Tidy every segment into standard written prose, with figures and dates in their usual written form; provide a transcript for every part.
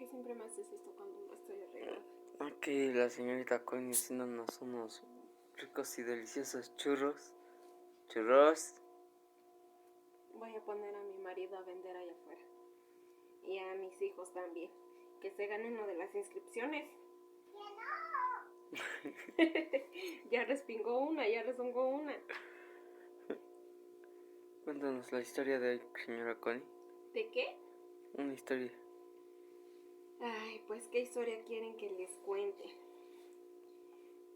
qué siempre me haces esto cuando estoy arreglada? Aquí la señorita Connie haciéndonos unos ricos y deliciosos churros. Voy a poner a mi marido a vender allá afuera. Y a mis hijos también. Que se ganen lo de las inscripciones. Ya respingó una, ya rezongó una. Cuéntanos la historia de hoy, señora Connie. ¿De qué? Una historia. Ay, pues qué historia quieren que les cuente.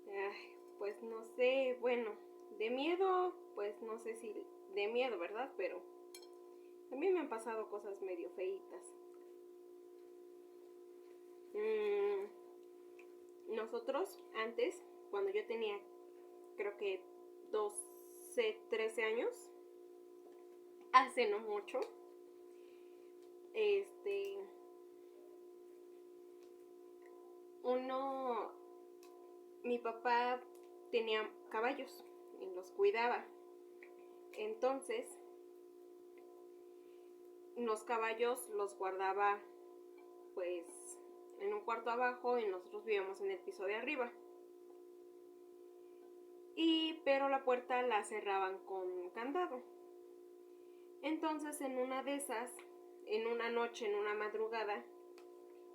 Ay, pues no sé, bueno, de miedo, pues no sé si de miedo, ¿verdad? Pero también me han pasado cosas medio feitas. Nosotros antes, cuando yo tenía creo que 12, 13 años, hace no mucho, mi papá tenía caballos y los cuidaba. Entonces, los caballos los guardaba pues en un cuarto abajo y nosotros vivíamos en el piso de arriba. Pero la puerta la cerraban con candado. Entonces, en una de esas, en una noche, en una madrugada,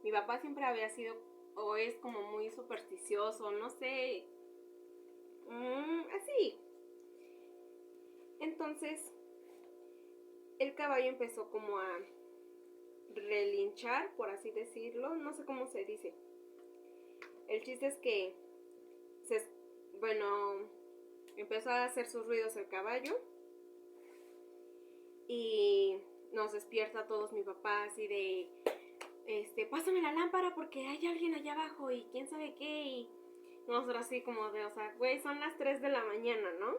mi papá siempre había sido o es como muy supersticioso, no sé, así. Entonces, el caballo empezó como a relinchar, por así decirlo, no sé cómo se dice. El chiste es que empezó a hacer sus ruidos el caballo y nos despierta a todos mi papá así de pásame la lámpara porque hay alguien allá abajo y quién sabe qué. Y nosotros así como de, o sea, güey, son las 3 de la mañana, ¿no?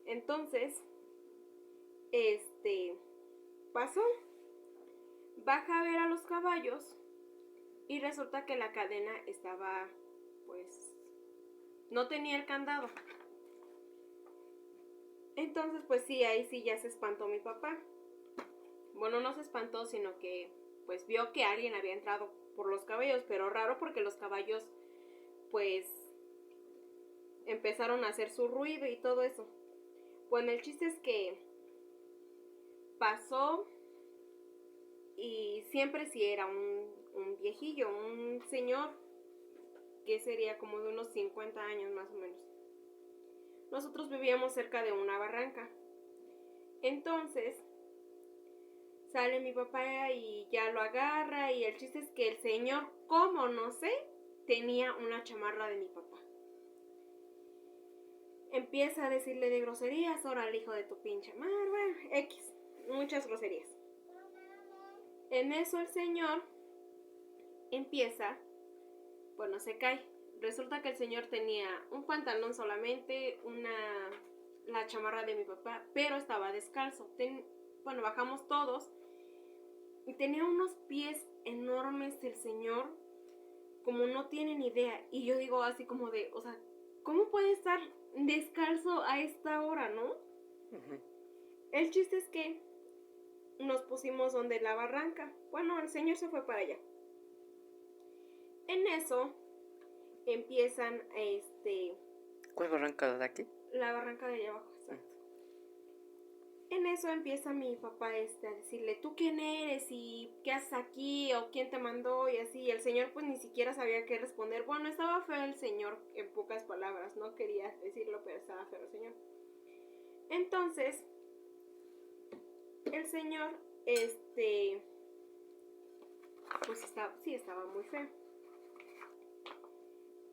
Entonces, pasó, baja a ver a los caballos y resulta que la cadena estaba, pues, no tenía el candado. Entonces, pues sí, ahí sí ya se espantó mi papá. Bueno, no se espantó, sino que pues vio que alguien había entrado por los caballos, pero raro porque los caballos pues empezaron a hacer su ruido y todo eso. Bueno, el chiste es que pasó y siempre sí era un viejillo, un señor que sería como de unos 50 años más o menos. Nosotros vivíamos cerca de una barranca. Entonces sale mi papá y ya lo agarra y el chiste es que el señor, como no sé, tenía una chamarra de mi papá. Empieza a decirle de groserías, ahora al hijo de tu pinche madre, bueno, X, muchas groserías. En eso el señor empieza, bueno, se cae. Resulta que el señor tenía un pantalón solamente, la chamarra de mi papá, pero estaba descalzo. Bajamos todos y tenía unos pies enormes el señor, como no tienen idea. Y yo digo así como de, o sea, ¿cómo puede estar descalzo a esta hora, no? Uh-huh. El chiste es que nos pusimos donde la barranca. Bueno, el señor se fue para allá. En eso empiezan ¿Cuál barranca de aquí? La barranca de allá abajo, exacto. En eso empieza mi papá a decirle, ¿tú quién eres? ¿Y qué haces aquí? ¿O quién te mandó? Y así, y el señor pues ni siquiera sabía qué responder. Bueno, estaba feo el señor, en pocas palabras, no quería decirlo, pero estaba feo el señor. Entonces, el señor, pues estaba muy feo.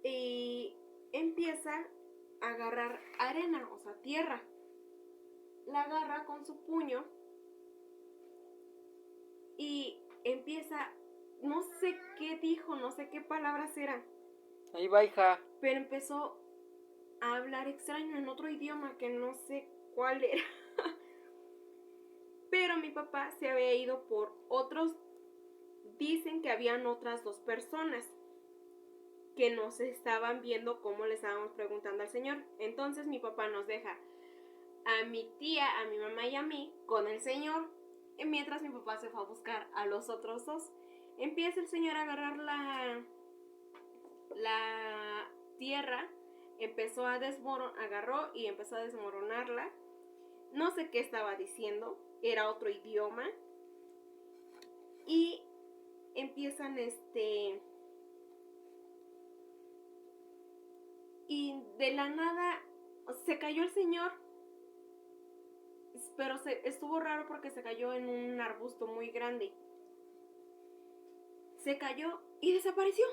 Y empieza a agarrar arena, o sea, tierra. La agarra con su puño y empieza, no sé qué dijo, no sé qué palabras eran. Ahí va, hija. Pero empezó a hablar extraño en otro idioma que no sé cuál era. Pero mi papá se había ido por otros. Dicen que habían otras 2 personas que nos estaban viendo cómo le estábamos preguntando al señor. Entonces mi papá nos deja a mi tía, a mi mamá y a mí con el señor, mientras mi papá se fue a buscar a los otros 2. Empieza el señor a agarrar la tierra, agarró y empezó a desmoronarla. No sé qué estaba diciendo, era otro idioma. Y empiezan y de la nada se cayó el señor, pero estuvo raro porque se cayó en un arbusto muy grande. Se cayó y desapareció.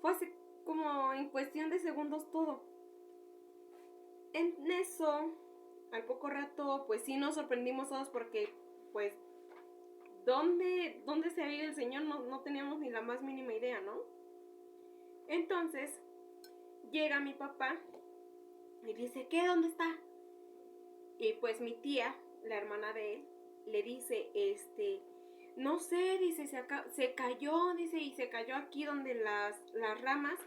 Fue así como en cuestión de segundos todo. En eso, al poco rato, pues sí nos sorprendimos todos porque, pues, ¿dónde se había ido el señor? No teníamos ni la más mínima idea, ¿no? Entonces, llega mi papá y dice, ¿qué? ¿Dónde está? Y pues mi tía, la hermana de él, le dice, no sé, dice, se cayó, dice, y se cayó aquí donde las ramas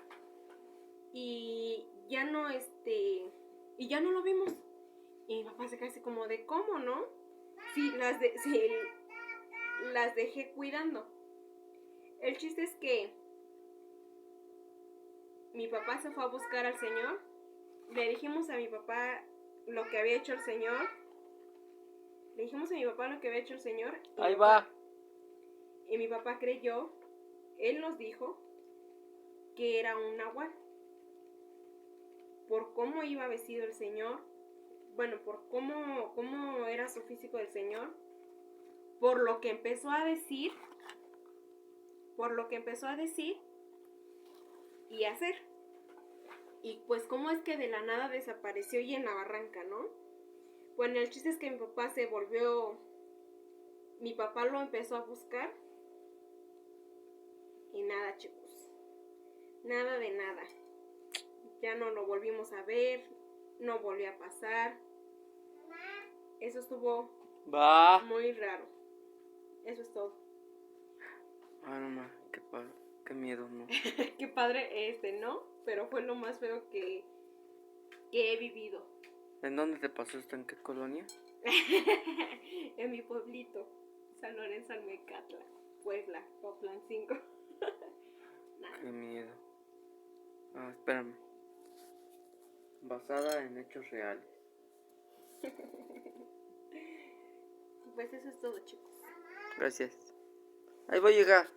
y ya no, y ya no lo vimos. Y mi papá se queda así como de, ¿cómo, no? Sí, las dejé cuidando. El chiste es que mi papá se fue a buscar al señor. Le dijimos a mi papá lo que había hecho el señor. Ahí va. Y mi papá creyó, él nos dijo que era un nahual. Por cómo iba vestido el señor, bueno, por cómo era su físico del señor, por lo que empezó a decir y hacer. Y pues cómo es que de la nada desapareció y en la barranca, ¿no? Bueno, el chiste es que mi papá lo empezó a buscar y nada, chicos, nada de nada. Ya no lo volvimos a ver, no volvió a pasar. Eso estuvo muy raro. Eso es todo. Ah, no más, qué miedo, ¿no? Qué padre ¿no? Pero fue lo más feo que he vivido. ¿En dónde te pasó esto? ¿En qué colonia? En mi pueblito, San Lorenzo Almecatla, Puebla, Poplan 5. Qué miedo. Ah, espérame. Basada en hechos reales. Pues eso es todo, chicos. Gracias. Ahí voy a llegar.